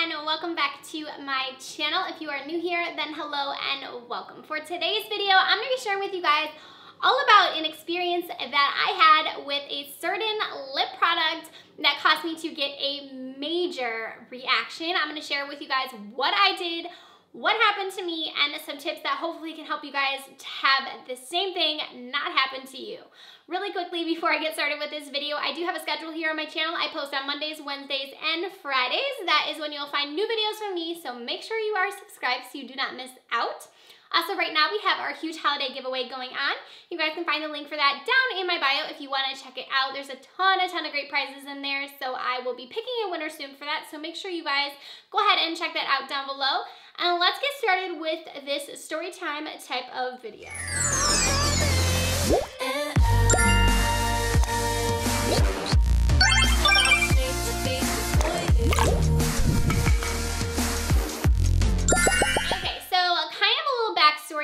and welcome back to my channel. If you are new here, then hello and welcome. For today's video, I'm going to be sharing with you guys all about an experience that I had with a certain lip product that caused me to get a major reaction. I'm going to share with you guys what I did, what happened to me, and some tips that hopefully can help you guys to have the same thing not happen to you. Really quickly, before I get started with this video, I do have a schedule here on my channel. I post on Mondays, Wednesdays, and Fridays. That is when you'll find new videos from me, so make sure you are subscribed so you do not miss out. Also, right now we have our huge holiday giveaway going on. You guys can find the link for that down in my bio if you want to check it out. There's a ton of great prizes in there, so I will be picking a winner soon for that, so make sure you guys go ahead and check that out down below. And let's get started with this story time type of video.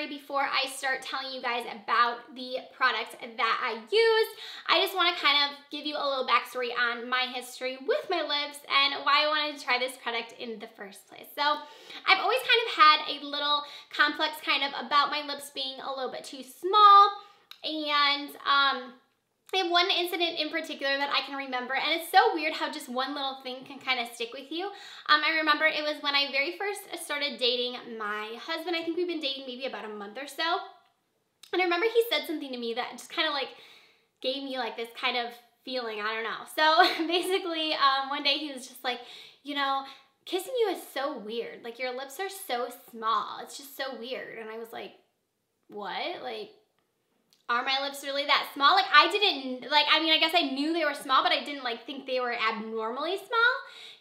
Before I start telling you guys about the product that I used, I just want to kind of give you a little backstory on my history with my lips and why I wanted to try this product in the first place. So I've always kind of had a little complex kind of about my lips being a little bit too small, and I have one incident in particular that I can remember, and it's so weird how just one little thing can kind of stick with you. I remember it was when I very first started dating my husband. I think we've been dating maybe about a month or so. And I remember he said something to me that just kind of like gave me like this kind of feeling, I don't know. So basically, one day he was just like, you know, kissing you is so weird. Like, your lips are so small. It's just so weird. And I was like, what? Like, are my lips really that small? Like, I didn't, like, I mean, I guess I knew they were small, but I didn't, like, think they were abnormally small,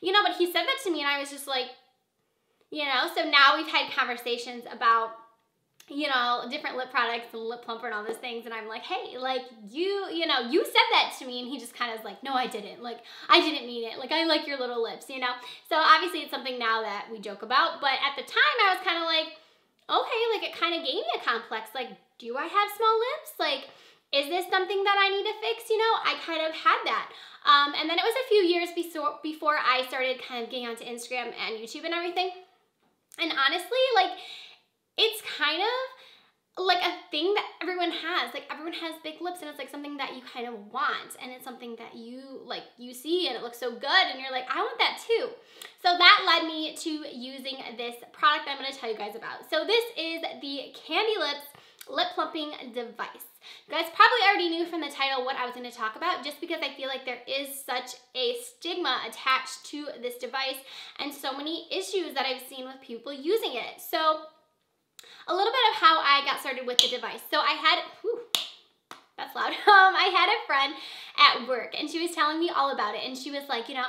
you know, but he said that to me, and I was just like, you know, so now we've had conversations about, you know, different lip products and lip plumper and all those things, and I'm like, hey, like, you know, you said that to me, and he just kind of was like, no, I didn't, like, I didn't mean it, like, I like your little lips, you know, so obviously it's something now that we joke about, but at the time, I was kind of like, okay, like, it kind of gave me a complex, like, do I have small lips? Like, is this something that I need to fix? You know, I kind of had that. And then it was a few years before I started kind of getting onto Instagram and YouTube and everything. And honestly, like, it's kind of like a thing that everyone has. Like, everyone has big lips, and it's like something that you kind of want. And it's something that you, like, you see and it looks so good, and you're like, I want that too. So that led me to using this product that I'm going to tell you guys about. So this is the Candy Lips lip plumping device. You guys probably already knew from the title what I was going to talk about, just because I feel like there is such a stigma attached to this device and so many issues that I've seen with people using it. So a little bit of how I got started with the device. So I had, whew, that's loud. I had a friend at work, and she was telling me all about it, and she was like, you know,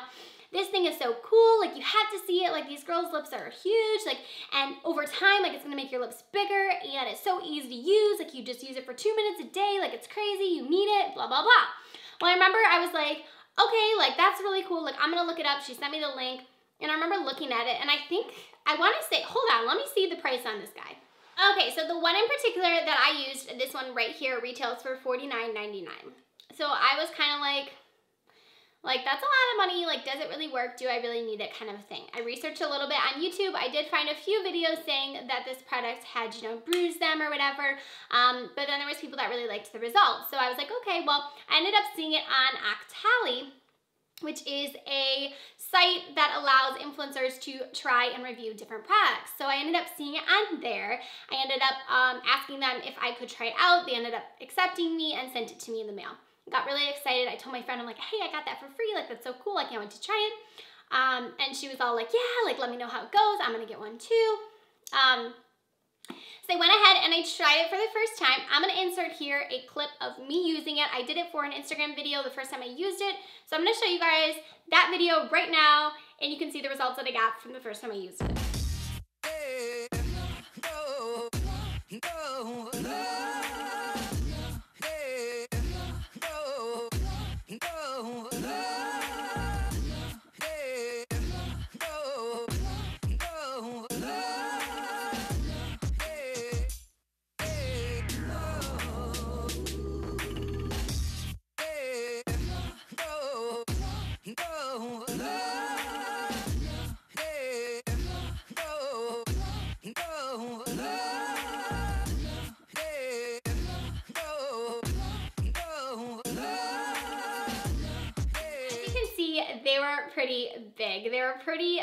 this thing is so cool, like, you have to see it, like, these girls' lips are huge, like, and over time, like, it's gonna make your lips bigger, and it's so easy to use, like, you just use it for 2 minutes a day, like, it's crazy, you need it, blah, blah, blah. Well, I remember I was like, okay, like, that's really cool, like, I'm gonna look it up. She sent me the link, and I remember looking at it, and I think, I wanna say, hold on, let me see the price on this guy. Okay, so the one in particular that I used, this one right here, retails for $49.99. So I was kind of like, that's a lot of money, like, does it really work? Do I really need it, kind of a thing? I researched a little bit on YouTube. I did find a few videos saying that this product had, you know, bruised them or whatever, but then there was people that really liked the results. So I was like, okay, well, I ended up seeing it on Octally, which is a site that allows influencers to try and review different products. So I ended up seeing it on there. I ended up asking them if I could try it out. They ended up accepting me and sent it to me in the mail. Got really excited. I told my friend, I'm like, hey, I got that for free. Like, that's so cool. I can't wait to try it. And she was all like, yeah, like, let me know how it goes. I'm going to get one too. So I went ahead and I tried it for the first time. I'm going to insert here a clip of me using it. I did it for an Instagram video the first time I used it. So I'm going to show you guys that video right now, and you can see the results that I got from the first time I used it. pretty big. They were pretty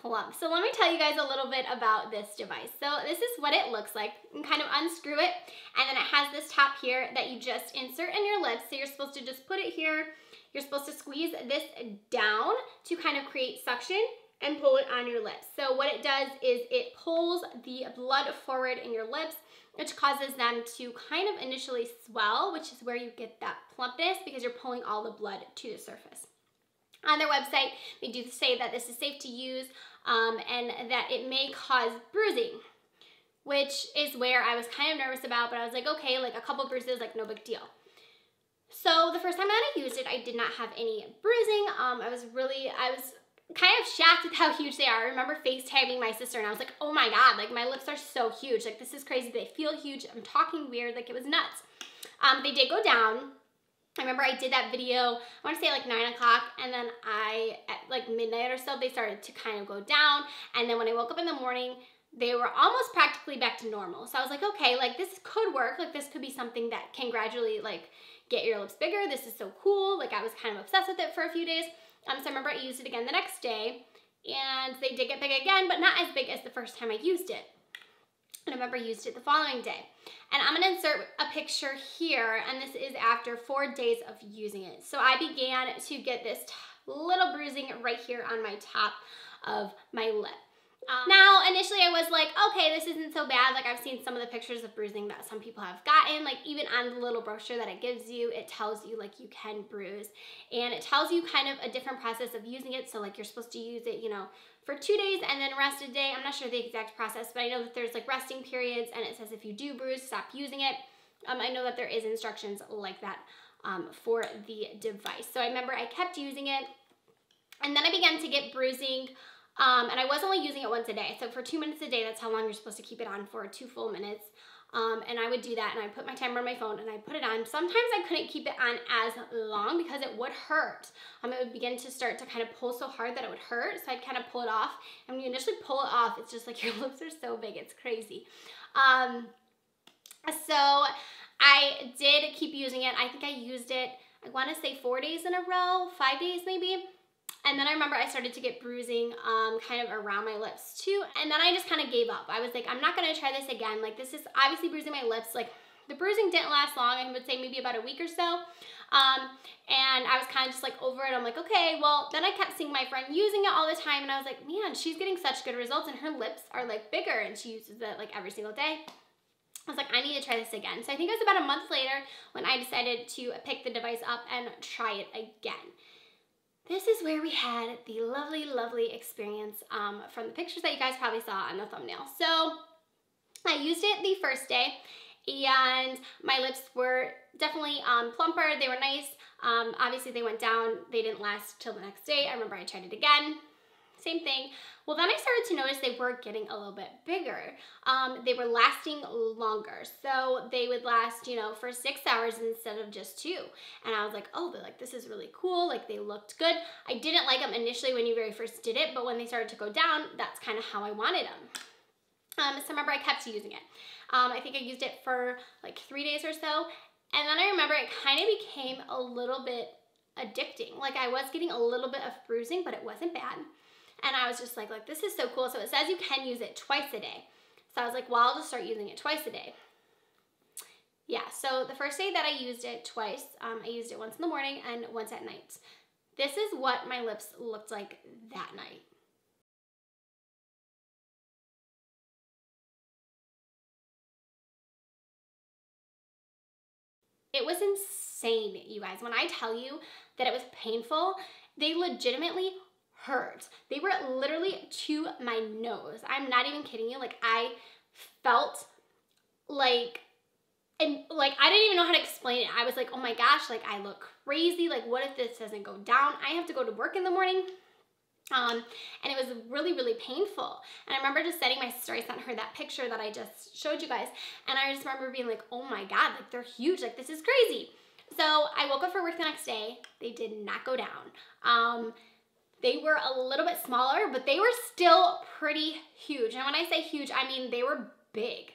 plump. So let me tell you guys a little bit about this device. So this is what it looks like. You can kind of unscrew it, and then it has this top here that you just insert in your lips. So you're supposed to just put it here. You're supposed to squeeze this down to kind of create suction and pull it on your lips. So what it does is it pulls the blood forward in your lips, which causes them to kind of initially swell, which is where you get that plumpness because you're pulling all the blood to the surface. On their website, they do say that this is safe to use and that it may cause bruising, which is where I was kind of nervous about, but I was like, okay, like a couple bruises, like no big deal. So the first time that I used it, I did not have any bruising. I was kind of shocked with how huge they are. I remember FaceTiming my sister and I was like, oh my God, like my lips are so huge. Like this is crazy. They feel huge. I'm talking weird. Like it was nuts. They did go down. I remember I did that video, I want to say like 9 o'clock, and then at like midnight or so, they started to kind of go down. And then when I woke up in the morning, they were almost practically back to normal. So I was like, okay, like this could work. Like this could be something that can gradually like get your lips bigger. This is so cool. Like I was kind of obsessed with it for a few days. So I remember I used it again the next day, and they did get big again, but not as big as the first time I used it. And I remember I used it the following day. And I'm gonna insert a picture here, and this is after 4 days of using it. So I began to get this little bruising right here on my top of my lip. Now, initially I was like, okay, this isn't so bad. Like I've seen some of the pictures of bruising that some people have gotten, like even on the little brochure that it gives you, it tells you like you can bruise, and it tells you kind of a different process of using it. So like you're supposed to use it, you know, for 2 days and then rest a day. I'm not sure the exact process, but I know that there's like resting periods, and it says if you do bruise, stop using it. I know that there is instructions like that for the device. So I remember I kept using it, and then I began to get bruising. And I was only using it once a day. So for 2 minutes a day, that's how long you're supposed to keep it on for, 2 full minutes. And I would do that, and I put my timer on my phone and I put it on. Sometimes I couldn't keep it on as long because it would hurt. It would begin to start to kind of pull so hard that it would hurt. So I'd kind of pull it off. And when you initially pull it off, it's just like your lips are so big. It's crazy. So I did keep using it. I think I used it, I want to say 4 days in a row, 5 days maybe. And then I remember I started to get bruising kind of around my lips too. And then I just kind of gave up. I was like, I'm not going to try this again. Like this is obviously bruising my lips. Like the bruising didn't last long. I would say maybe about a week or so. And I was kind of just like over it. I'm like, okay, well, then I kept seeing my friend using it all the time. And I was like, man, she's getting such good results, and her lips are like bigger, and she uses it like every single day. I was like, I need to try this again. So I think it was about a month later when I decided to pick the device up and try it again. This is where we had the lovely, lovely experience from the pictures that you guys probably saw on the thumbnail. So I used it the first day, and my lips were definitely plumper. They were nice. Obviously they went down. They didn't last till the next day. I remember I tried it again. Same thing. Well, then I started to notice they were getting a little bit bigger. They were lasting longer. So they would last, you know, for 6 hours instead of just 2. And I was like, oh, but like, this is really cool. Like they looked good. I didn't like them initially when you very first did it, but when they started to go down, that's kind of how I wanted them. So remember I kept using it. I think I used it for like 3 days or so. And then I remember it kind of became a little bit addicting. Like I was getting a little bit of bruising, but it wasn't bad. And I was just like, this is so cool. So it says you can use it twice a day. So I was like, well, I'll just start using it twice a day. Yeah, so the first day that I used it twice, I used it once in the morning and once at night. This is what my lips looked like that night. It was insane, you guys. When I tell you that it was painful, they legitimately hurt. They were literally to my nose. I'm not even kidding you. Like I felt like, and like I didn't even know how to explain it. I was like, oh my gosh, like I look crazy. Like what if this doesn't go down? I have to go to work in the morning. And it was really, really painful. And I remember just sending my sister, I sent her that picture that I just showed you guys. And I just remember being like, oh my God, like they're huge. Like this is crazy. So I woke up for work the next day. They did not go down. They were a little bit smaller, but they were still pretty huge. And when I say huge, I mean they were big.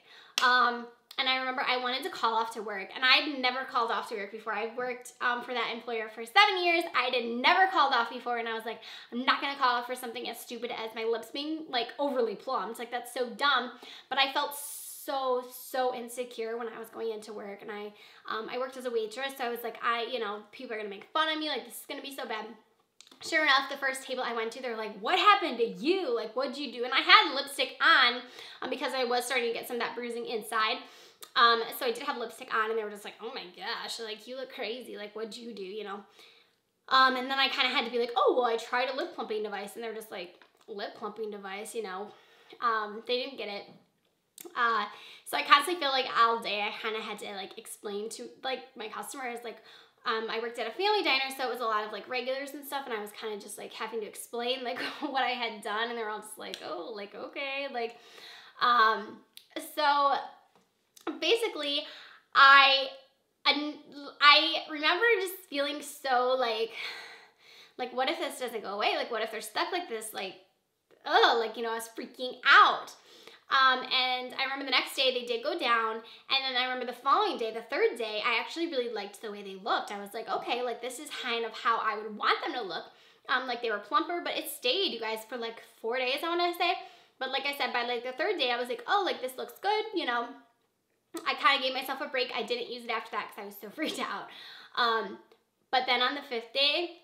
And I remember I wanted to call off to work, and I'd never called off to work before. I worked for that employer for 7 years. I had never called off before, and I was like, I'm not gonna call off for something as stupid as my lips being like overly plumped. Like, that's so dumb. But I felt so insecure when I was going into work, and I worked as a waitress, so I was like, you know, people are gonna make fun of me, like, this is gonna be so bad. Sure enough, the first table I went to, they were like, what happened to you? Like, what'd you do? And I had lipstick on because I was starting to get some of that bruising inside. So I did have lipstick on, and they were just like, oh my gosh, like, you look crazy. Like, what'd you do, you know? And then I kind of had to be like, oh, well, I tried a lip plumping device. And they were just like, lip plumping device, you know? They didn't get it. So I constantly feel like all day I kind of had to like explain to like my customers, like, I worked at a family diner, so it was a lot of like regulars and stuff, and I was kind of just like having to explain like what I had done, and they were all just like, oh, like, okay, like, so basically I remember just feeling so like what if this doesn't go away? Like, what if they're stuck like this? Like, oh, like, you know, I was freaking out. And I remember the next day they did go down, and then I remember the following day, the third day, I actually really liked the way they looked. I was like, okay, like, this is kind of how I would want them to look. Like, they were plumper, but it stayed, you guys, for like 4 days, I want to say. But like I said, by like the third day, I was like, oh, like, this looks good, you know. I kind of gave myself a break. I didn't use it after that because I was so freaked out. But then on the 5th day,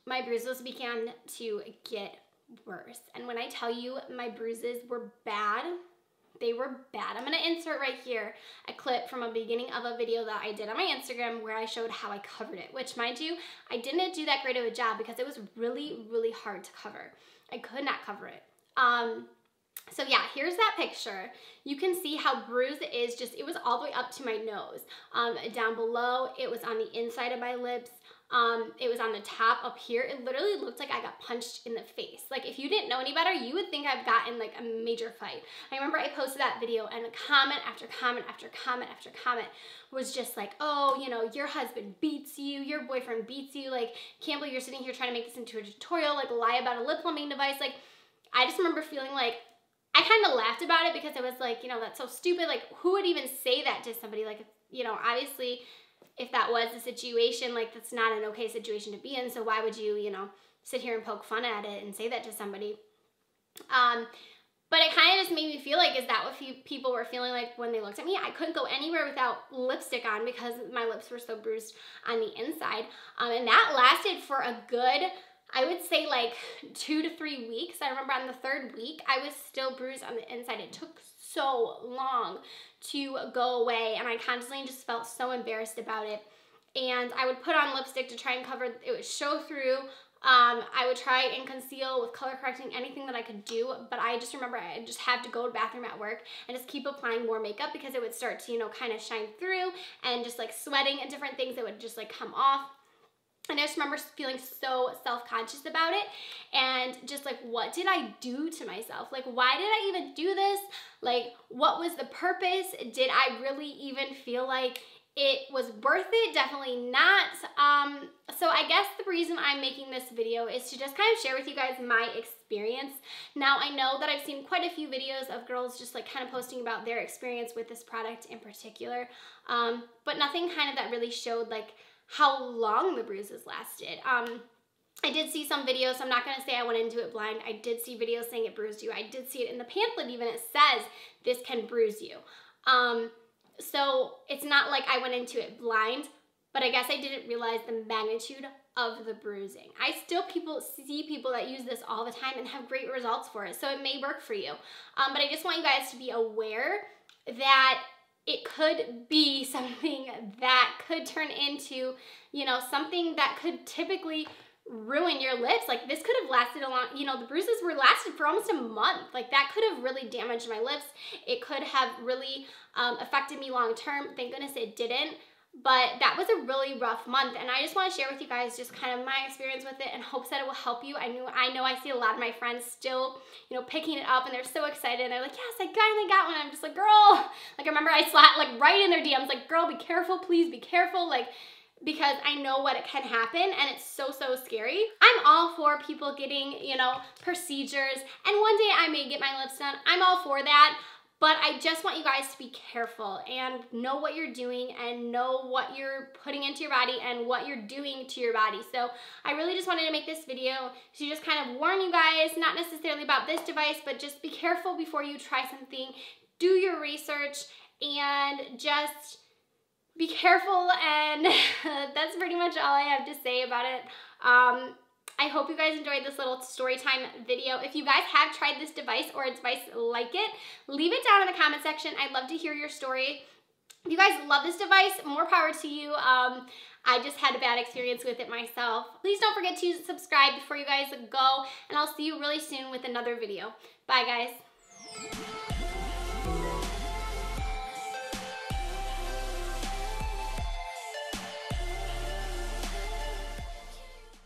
my bruises began to get worse. And when I tell you my bruises were bad, they were bad. I'm going to insert right here a clip from a beginning of a video that I did on my Instagram where I showed how I covered it, which, mind you, I didn't do that great of a job because it was really, really hard to cover. I could not cover it. So yeah, here's that picture. You can see how bruised it is. Just, it was all the way up to my nose. Down below, it was on the inside of my lips. It was on the top up here. It literally looked like I got punched in the face. Like, if you didn't know any better, you would think I've gotten like a major fight. I remember I posted that video, and comment after comment after comment after comment was just like, oh, you know, your husband beats you, your boyfriend beats you, like, can't believe you're sitting here trying to make this into a tutorial, like, lie about a lip plumping device. Like, I just remember feeling like, I kind of laughed about it because it was like, you know, that's so stupid. Like, who would even say that to somebody? Like, you know, obviously, if that was the situation, like, that's not an okay situation to be in, so why would you, you know, sit here and poke fun at it and say that to somebody? But it kind of just made me feel like, is that what people were feeling like when they looked at me? I couldn't go anywhere without lipstick on because my lips were so bruised on the inside. And that lasted for a good, I would say, like 2 to 3 weeks. I remember on the 3rd week, I was still bruised on the inside. It took so long to go away, and I constantly just felt so embarrassed about it. And I would put on lipstick to try and cover, it would show through. I would try and conceal with color correcting, anything that I could do, but I just remember I just had to go to the bathroom at work and just keep applying more makeup because it would start to, you know, kind of shine through, and just like sweating and different things that would just like come off. And I just remember feeling so self-conscious about it, and just like, what did I do to myself? Like, why did I even do this? Like, what was the purpose? Did I really even feel like it was worth it? Definitely not. So I guess the reason I'm making this video is to just kind of share with you guys my experience. Now, I know that I've seen quite a few videos of girls just like kind of posting about their experience with this product in particular, but nothing kind of that really showed like how long the bruises lasted. I did see some videos, so I'm not going to say I went into it blind. I did see videos saying it bruised you. I did see it in the pamphlet even. It says this can bruise you. So it's not like I went into it blind, but I guess I didn't realize the magnitude of the bruising. I still see people that use this all the time and have great results for it, so it may work for you. But I just want you guys to be aware that it could be something that could turn into, you know, something that could typically ruin your lips. Like, this could have lasted a long, you know, the bruises were lasted for almost a month. Like, that could have really damaged my lips. It could have really affected me long term. Thank goodness it didn't. But that was a really rough month, and I just want to share with you guys just kind of my experience with it in hopes that it will help you. I know I see a lot of my friends still, you know, picking it up, and they're so excited, and they're like, yes, I finally got one. I'm just like, girl, like, I remember I slapped like right in their DMs, like, girl, be careful, please be careful, like, because I know what it can happen, and it's so scary. I'm all for people getting, you know, procedures, and one day I may get my lips done. I'm all for that. but I just want you guys to be careful and know what you're doing and know what you're putting into your body and what you're doing to your body. So I really just wanted to make this video to just kind of warn you guys, not necessarily about this device, but just be careful before you try something. Do your research and just be careful, and that's pretty much all I have to say about it. I hope you guys enjoyed this little story time video. If you guys have tried this device or a device like it, leave it down in the comment section. I'd love to hear your story. If you guys love this device, more power to you. I just had a bad experience with it myself. Please don't forget to subscribe before you guys go, and I'll see you really soon with another video. Bye, guys.